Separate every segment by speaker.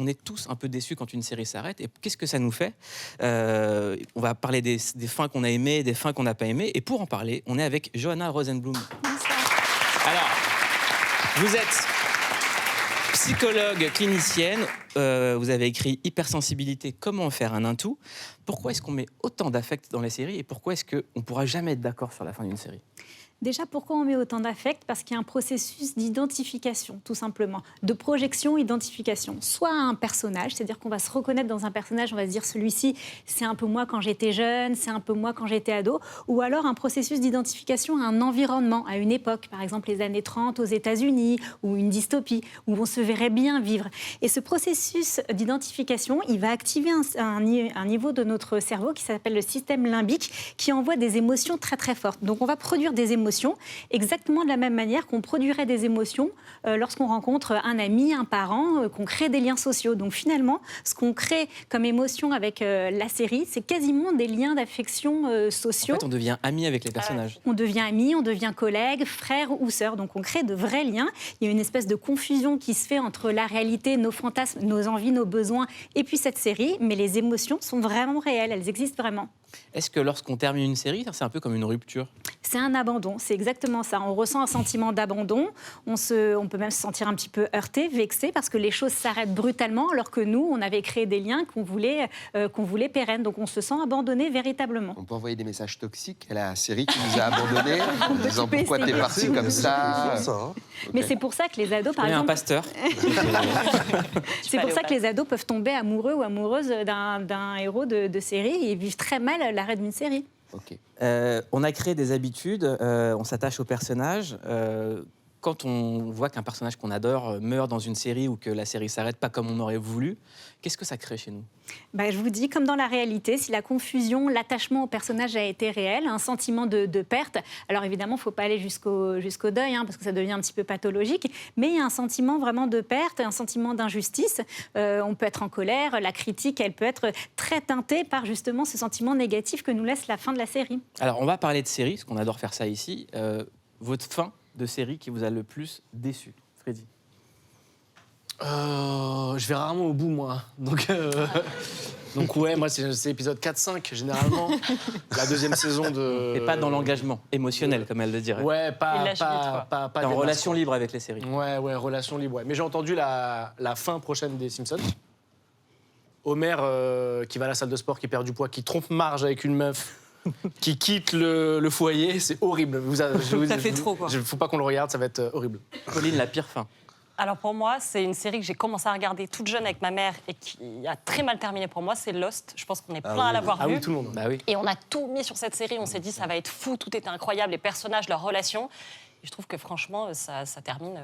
Speaker 1: on est tous un peu déçus quand une série s'arrête. Et qu'est-ce que ça nous fait? On va parler des fins qu'on a aimées, des fins qu'on n'a pas aimées. Et pour en parler, on est avec Johanna Rosenblum. Alors, vous êtes psychologue clinicienne. Vous avez écrit Hypersensibilité, comment en faire un tout. Pourquoi est-ce qu'on met autant d'affect dans les séries et pourquoi est-ce qu'on ne pourra jamais être d'accord sur la fin d'une série?
Speaker 2: Déjà, pourquoi on met autant d'affect? Parce qu'il y a un processus d'identification, tout simplement, de projection, identification. Soit un personnage, c'est-à-dire qu'on va se reconnaître dans un personnage, on va se dire celui-ci, c'est un peu moi quand j'étais jeune, c'est un peu moi quand j'étais ado, ou alors un processus d'identification à un environnement, à une époque, par exemple les années 30 aux États-Unis, ou une dystopie, où on se verrait bien vivre. Et ce processus d'identification, il va activer un niveau de notre cerveau qui s'appelle le système limbique, qui envoie des émotions très très fortes. Donc on va produire des émotions exactement de la même manière qu'on produirait des émotions lorsqu'on rencontre un ami, un parent, qu'on crée des liens sociaux. Donc finalement, ce qu'on crée comme émotion avec la série, c'est quasiment des liens d'affection sociaux.
Speaker 1: En fait, on devient ami avec les personnages.
Speaker 2: On devient ami, on devient collègue, frère ou sœur. Donc on crée de vrais liens. Il y a une espèce de confusion qui se fait entre la réalité, nos fantasmes, nos envies, nos besoins et puis cette série. Mais les émotions sont vraiment réelles, elles existent vraiment.
Speaker 1: Est-ce que lorsqu'on termine une série, c'est un peu comme une rupture?
Speaker 2: C'est un abandon, c'est exactement ça. On ressent un sentiment d'abandon, on peut même se sentir un petit peu heurté, vexé, parce que les choses s'arrêtent brutalement, alors que nous, on avait créé des liens qu'on voulait pérennes. Donc on se sent abandonné véritablement.
Speaker 3: On peut envoyer des messages toxiques à la série qui nous a abandonnés, en disant pourquoi t'es parti comme ça.
Speaker 2: Mais c'est pour ça que les ados, par exemple...
Speaker 1: un pasteur.
Speaker 2: C'est pour ça que les ados peuvent tomber amoureux ou amoureuses d'un héros de série et vivent très mal l'arrêt d'une série.
Speaker 3: Okay.
Speaker 1: On a créé des habitudes, on s'attache aux personnages. Quand on voit qu'un personnage qu'on adore meurt dans une série ou que la série s'arrête pas comme on aurait voulu, qu'est-ce que ça crée chez nous?
Speaker 2: Je vous dis, comme dans la réalité, si la confusion, l'attachement au personnage a été réel, un sentiment de perte, alors évidemment, il ne faut pas aller jusqu'au deuil, parce que ça devient un petit peu pathologique, mais il y a un sentiment vraiment de perte, un sentiment d'injustice. On peut être en colère, la critique, elle peut être très teintée par justement ce sentiment négatif que nous laisse la fin de la série.
Speaker 1: Alors, on va parler de séries, parce qu'on adore faire ça ici. Votre fin de série qui vous a le plus déçu, Freddy?
Speaker 4: Je vais rarement au bout, moi. Donc ouais, moi, c'est épisode 4-5, généralement. La deuxième saison de...
Speaker 1: Et pas dans l'engagement émotionnel, comme elle le dirait.
Speaker 4: Ouais, pas
Speaker 1: en relation libre avec les séries.
Speaker 4: Ouais, relation libre, ouais. Mais j'ai entendu la fin prochaine des Simpsons. Homer qui va à la salle de sport, qui perd du poids, qui trompe Marge avec une meuf, qui quitte le foyer, c'est horrible.
Speaker 5: Ça fait trop, quoi.
Speaker 4: Faut pas qu'on le regarde, ça va être horrible.
Speaker 1: Pauline, la pire fin?
Speaker 6: Alors pour moi, c'est une série que j'ai commencé à regarder toute jeune avec ma mère et qui a très mal terminé pour moi, c'est Lost. Je pense qu'on est plein à l'avoir vu.
Speaker 4: Oui, tout le monde.
Speaker 1: Bah oui.
Speaker 6: Et on a tout mis sur cette série, on s'est dit ça va être fou, tout était incroyable, les personnages, leurs relations. Et je trouve que franchement, ça termine...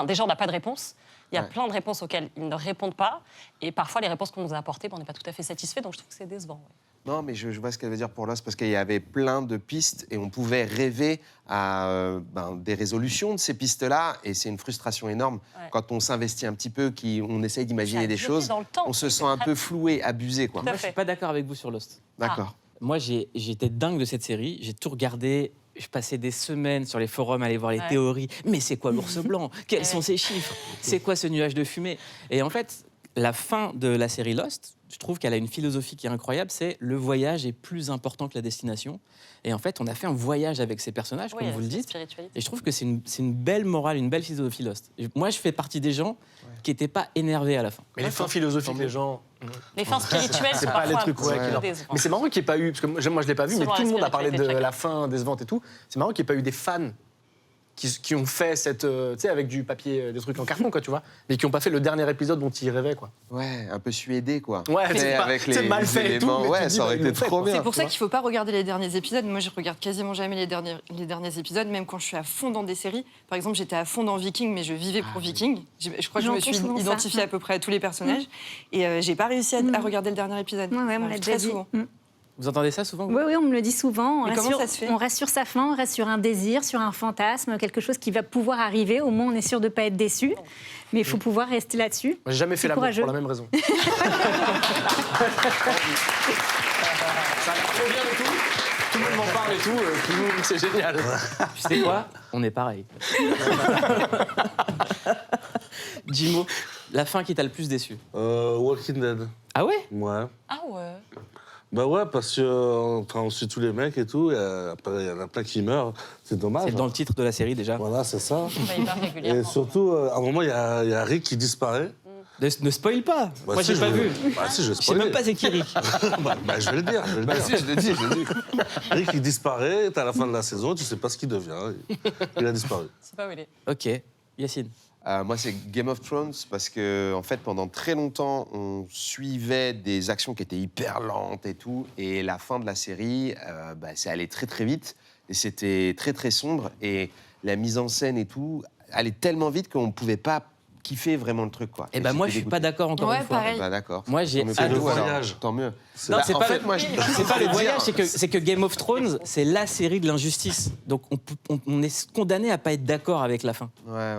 Speaker 6: déjà, on n'a pas de réponse. Il y a plein de réponses auxquelles ils ne répondent pas. Et parfois, les réponses qu'on nous a apportées, on n'est pas tout à fait satisfait. Donc je trouve que c'est décevant. Ouais.
Speaker 3: Non, mais je vois ce qu'elle veut dire pour Lost, parce qu'il y avait plein de pistes et on pouvait rêver à des résolutions de ces pistes-là. Et c'est une frustration énorme. Ouais. Quand on s'investit un petit peu, on essaye d'imaginer des choses, on se sent un peu floué, abusé, quoi.
Speaker 1: Moi, je ne suis pas d'accord avec vous sur Lost.
Speaker 3: D'accord.
Speaker 1: Moi, j'étais dingue de cette série. J'ai tout regardé. Je passais des semaines sur les forums à aller voir les théories. Mais c'est quoi l'ours blanc? Quels sont ces chiffres? C'est quoi ce nuage de fumée? Et en fait, la fin de la série Lost, je trouve qu'elle a une philosophie qui est incroyable, c'est le voyage est plus important que la destination. Et en fait, on a fait un voyage avec ces personnages, comme vous le dites. Et je trouve que c'est une belle morale, une belle philosophie Lost. Moi, je fais partie des gens qui n'étaient pas énervés à la fin.
Speaker 4: Mais les fins philosophiques, les gens...
Speaker 6: Les fins spirituelles,
Speaker 4: c'est pas les trucs décevants. Mais c'est marrant qu'il n'y ait pas eu, parce que moi je l'ai pas vu, mais tout le monde a parlé de la fin décevante et tout. C'est marrant qu'il n'y ait pas eu des fans qui ont fait cette, tu sais, avec du papier, des trucs en carton, quoi, tu vois, mais qui n'ont pas fait le dernier épisode dont ils rêvaient, quoi.
Speaker 3: Ouais, un peu suédé, quoi.
Speaker 4: Ouais, c'est mal fait et tout.
Speaker 3: Ouais, ça aurait été trop bien.
Speaker 5: C'est pour ça qu'il ne faut pas regarder les derniers épisodes. Moi, je regarde quasiment jamais les derniers épisodes, même quand je suis à fond dans des séries. Par exemple, j'étais à fond dans Viking, mais je vivais pour Viking. Je crois que je me suis identifiée à peu près à tous les personnages. Et j'ai pas réussi à regarder le dernier épisode.
Speaker 2: Ouais, on l'a déjà souvent.
Speaker 1: Vous entendez ça souvent?
Speaker 2: Oui, on me le dit souvent.
Speaker 5: Comment ça se fait?
Speaker 2: On reste sur sa fin, on reste sur un désir, sur un fantasme, quelque chose qui va pouvoir arriver. Au moins, on est sûr de ne pas être déçu. Mais il faut pouvoir rester là-dessus.
Speaker 4: J'ai jamais fait l'amour pour la même raison. Ça a l'air trop bien et tout. Tout le monde m'en parle et tout. C'est génial.
Speaker 1: Tu sais quoi? On est pareil. Jimo, La fin qui t'a le plus déçu?
Speaker 7: Walking Dead.
Speaker 1: Ah ouais?
Speaker 7: Ouais.
Speaker 6: Ah ouais.
Speaker 7: Bah ouais, parce que on suit tous les mecs et tout, et après il y en a plein qui meurent, c'est dommage.
Speaker 1: C'est dans le titre de la série déjà.
Speaker 7: Voilà, c'est ça.
Speaker 6: Bah, il part régulièrement.
Speaker 7: Et surtout, à un moment, il y a Rick qui disparaît.
Speaker 1: Ne spoil pas.
Speaker 7: Bah,
Speaker 1: Moi,
Speaker 7: si,
Speaker 1: j'ai pas vu.
Speaker 7: Bah si, je vais
Speaker 1: Je sais
Speaker 7: spoiler.
Speaker 1: même pas c'est qui Rick.
Speaker 7: bah, je vais le dire. Je le dis. Rick, il disparaît, t'es à la fin de la saison, tu sais pas ce qu'il devient. Il a disparu.
Speaker 6: C'est pas où il est.
Speaker 1: Ok. Yacine.
Speaker 3: Moi, c'est Game of Thrones parce que, en fait, pendant très longtemps, on suivait des actions qui étaient hyper lentes et tout. Et la fin de la série, c'est allé très, très vite. Et c'était très, très sombre. Et la mise en scène et tout allait tellement vite qu'on ne pouvait pas kiffer vraiment le truc, quoi.
Speaker 1: Eh ben, moi, je suis pas d'accord encore une fois.
Speaker 5: pareil.
Speaker 3: Bah, d'accord.
Speaker 1: Moi, j'ai
Speaker 3: Tant mieux
Speaker 1: adoré.
Speaker 3: pour vous, alors.
Speaker 7: voyage.
Speaker 3: Tant mieux.
Speaker 1: Non, c'est
Speaker 3: en
Speaker 1: pas
Speaker 3: fait,
Speaker 1: le-
Speaker 3: moi,
Speaker 1: C'est pas le voyage, c'est que Game of Thrones, c'est la série de l'injustice. Donc on est condamné à pas être d'accord avec la fin.
Speaker 3: Ouais.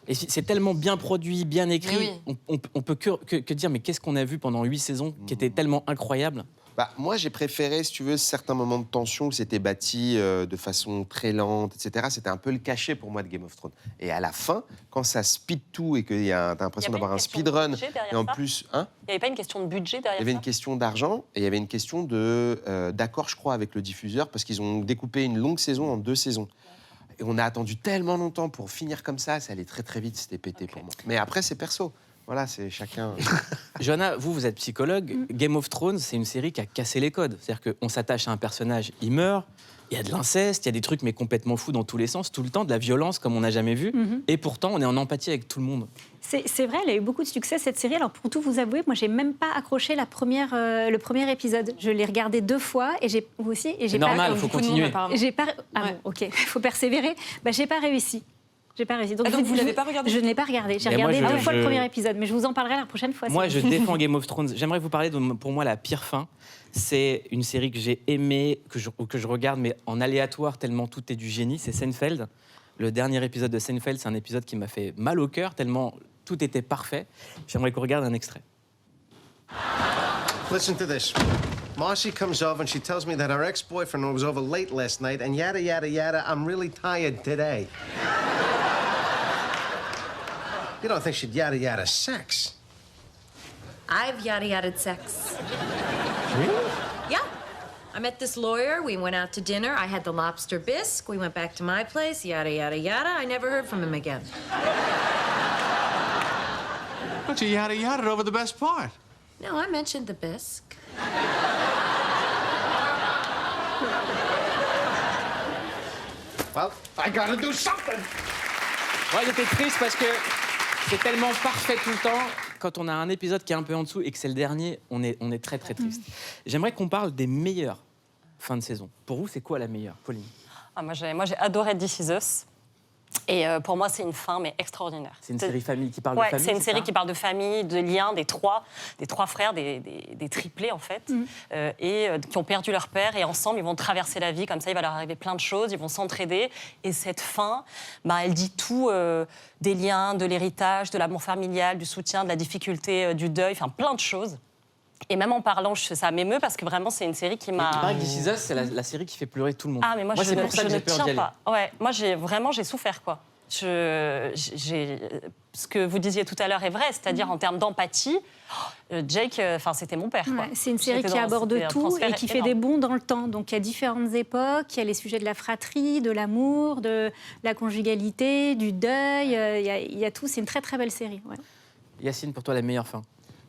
Speaker 1: Et c'est tellement bien produit, bien écrit,
Speaker 5: Mais
Speaker 1: on peut que dire mais qu'est-ce qu'on a vu pendant 8 saisons qui était tellement incroyable.
Speaker 3: Bah, moi, j'ai préféré, si tu veux, certains moments de tension où c'était bâti de façon très lente, etc. C'était un peu le cachet pour moi de Game of Thrones. Et à la fin, quand ça speed tout et que t'as l'impression d'avoir un speedrun, et en plus... Hein,
Speaker 6: Il n'y avait pas une question de budget derrière
Speaker 3: il y avait
Speaker 6: ça
Speaker 3: une question d'argent et il y avait une question d'accord, je crois, avec le diffuseur, parce qu'ils ont découpé une longue saison en 2 saisons. Et on a attendu tellement longtemps pour finir comme ça allait très très vite, c'était pété pour moi. Mais après, c'est perso. Voilà, c'est chacun...
Speaker 1: Johanna, vous êtes psychologue. Game of Thrones, c'est une série qui a cassé les codes. C'est-à-dire qu'on s'attache à un personnage, il meurt, il y a de l'inceste, il y a des trucs mais complètement fous dans tous les sens, tout le temps, de la violence comme on n'a jamais vu. Et pourtant, on est en empathie avec tout le monde.
Speaker 2: C'est vrai, elle a eu beaucoup de succès cette série. Alors pour tout vous avouer, moi j'ai même pas accroché le premier épisode. Je l'ai regardé 2 fois et j'ai aussi et j'ai
Speaker 1: C'est normal, il faut continuer.
Speaker 2: J'ai pas. Bon, ok, il faut persévérer. J'ai pas réussi. J'ai pas réussi.
Speaker 5: Donc vous l'avez pas regardé?
Speaker 2: Je n'ai pas regardé. J'ai
Speaker 1: Mais
Speaker 2: regardé
Speaker 1: moi,
Speaker 2: 2 fois le premier épisode, mais je vous en parlerai la prochaine fois.
Speaker 1: Moi, je défends Game of Thrones. J'aimerais vous parler de, pour moi, la pire fin. C'est une série que j'ai aimée, que je regarde, mais en aléatoire, tellement tout est du génie. C'est Seinfeld. Le dernier épisode de Seinfeld, c'est un épisode qui m'a fait mal au cœur, tellement tout était parfait. J'aimerais qu'on regarde un extrait.
Speaker 8: Listen to this. Marcy comes over and she tells me that her ex-boyfriend was over late last night and yada, yada, yada. I'm really tired today. You don't think she'd yada, yada sex?
Speaker 9: I've yada-yada'd sex. Really? Yeah. I met this lawyer. We went out to dinner. I had the lobster bisque. We went back to my place. Yada, yada, yada. I never heard from him again.
Speaker 8: But you yada, yada over the best part.
Speaker 9: No, I mentioned the bisque.
Speaker 8: Well, I gotta do something.
Speaker 1: Ouais, j'étais triste parce que c'est tellement parfait tout le temps. Quand on a un épisode qui est un peu en dessous et que c'est le dernier, on est très très triste. J'aimerais qu'on parle des meilleures fins de saison. Pour vous, c'est quoi la meilleure, Pauline?
Speaker 6: Moi, j'ai adoré This Is Us. Et pour moi, c'est une fin, mais extraordinaire.
Speaker 1: C'est une série famille qui parle de famille.
Speaker 6: C'est une série
Speaker 1: ça
Speaker 6: qui parle de famille, de liens, des trois frères, des triplés en fait, qui ont perdu leur père et ensemble ils vont traverser la vie comme ça. Il va leur arriver plein de choses, ils vont s'entraider. Et cette fin, elle dit tout des liens, de l'héritage, de l'amour familial, du soutien, de la difficulté, du deuil, enfin plein de choses. Et même en parlant, ça m'émeut parce que vraiment, c'est une série qui m'a...
Speaker 1: Il paraît que This Is Us, c'est la série qui fait pleurer tout le monde.
Speaker 6: Ah, mais moi je
Speaker 1: c'est pour ça que
Speaker 6: ne
Speaker 1: j'ai peur d'y
Speaker 6: tiens
Speaker 1: aller.
Speaker 6: pas. Ouais, moi, j'ai souffert, quoi. Ce que vous disiez tout à l'heure est vrai, c'est-à-dire en termes d'empathie, Jake, c'était mon père, quoi.
Speaker 2: Ouais, c'est une série qui aborde tout et qui fait des bonds dans le temps. Donc il y a différentes époques, il y a les sujets de la fratrie, de l'amour, de la conjugalité, du deuil, il y a tout. C'est une très très belle série. Ouais.
Speaker 1: Yacine, pour toi, la meilleure fin?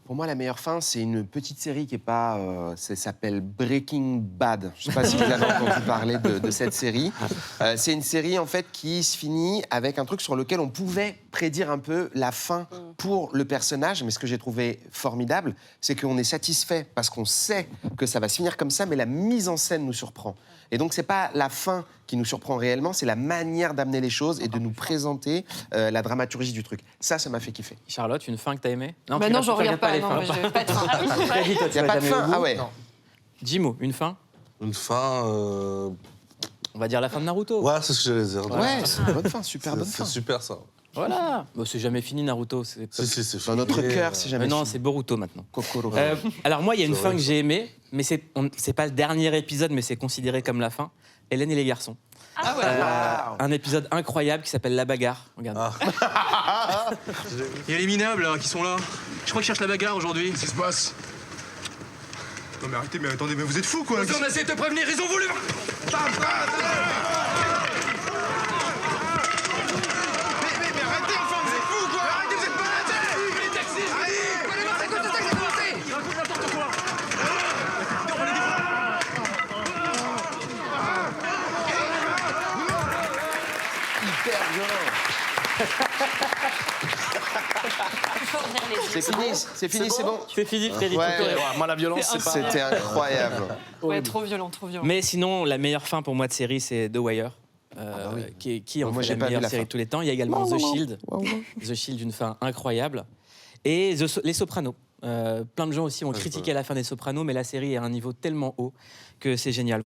Speaker 3: Pour moi, la meilleure fin, c'est une petite série qui est pas... ça s'appelle Breaking Bad. Je ne sais pas si vous avez entendu parler de cette série. C'est une série, en fait, qui se finit avec un truc sur lequel on pouvait prédire un peu la fin pour le personnage. Mais ce que j'ai trouvé formidable, c'est qu'on est satisfait parce qu'on sait que ça va se finir comme ça, mais la mise en scène nous surprend. Et donc, c'est pas la fin qui nous surprend réellement, c'est la manière d'amener les choses et de nous présenter la dramaturgie du truc. Ça m'a fait kiffer.
Speaker 1: Charlotte, une fin que t'as aimée?
Speaker 5: Non, je regarde pas. Non, je pas de fin.
Speaker 1: Très vite, toi,
Speaker 3: Il n'y a pas de fin. Ah ouais.
Speaker 1: Jimo, une fin?
Speaker 7: Une fin...
Speaker 1: On va dire la fin de Naruto.
Speaker 7: Ouais, c'est ce que j'allais dire.
Speaker 3: Ouais, c'est une bonne fin, super bonne fin.
Speaker 7: C'est super, ça.
Speaker 1: Voilà. C'est jamais fini, Naruto.
Speaker 7: Si, c'est
Speaker 3: Dans notre
Speaker 7: fini,
Speaker 3: cœur, c'est jamais
Speaker 1: Non,
Speaker 3: fini.
Speaker 1: c'est Boruto maintenant.
Speaker 3: Kokoro.
Speaker 1: Alors moi, il y a une
Speaker 7: C'est
Speaker 1: fin
Speaker 7: vrai.
Speaker 1: que j'ai aimée, mais c'est pas le dernier épisode, mais c'est considéré comme la fin. Hélène et les garçons.
Speaker 5: Ah ouais.
Speaker 1: Un épisode incroyable qui s'appelle La Bagarre. Regarde.
Speaker 10: Il y a les minables là, qui sont là. Je crois qu'ils cherchent la bagarre aujourd'hui.
Speaker 11: Qu'est-ce qui se passe? Non mais arrêtez, mais attendez, mais vous êtes fous quoi!
Speaker 10: On a essayé de te prévenir, ils ont voulu.
Speaker 11: Mais arrêtez enfin, vous êtes fous quoi! Arrêtez, vous êtes malades!
Speaker 10: Les taxis,
Speaker 11: N'importe quoi!
Speaker 3: Hyper violent. C'est fini, c'est bon.
Speaker 1: C'est fini, Frédéric.
Speaker 3: Ouais.
Speaker 4: Moi, la violence, c'est pas...
Speaker 3: C'était incroyable.
Speaker 5: Ouais, trop violent, trop violent.
Speaker 1: Mais sinon, la meilleure fin pour moi de série, c'est The Wire. Qui est en
Speaker 3: Moi,
Speaker 1: fait
Speaker 3: j'ai
Speaker 1: la
Speaker 3: pas vu
Speaker 1: meilleure
Speaker 3: la
Speaker 1: série
Speaker 3: fin.
Speaker 1: de tous les temps. Il y a également The Shield. The Shield, une fin incroyable. Et Les Sopranos. Plein de gens aussi ont critiqué la fin des Sopranos, mais la série est à un niveau tellement haut que c'est génial.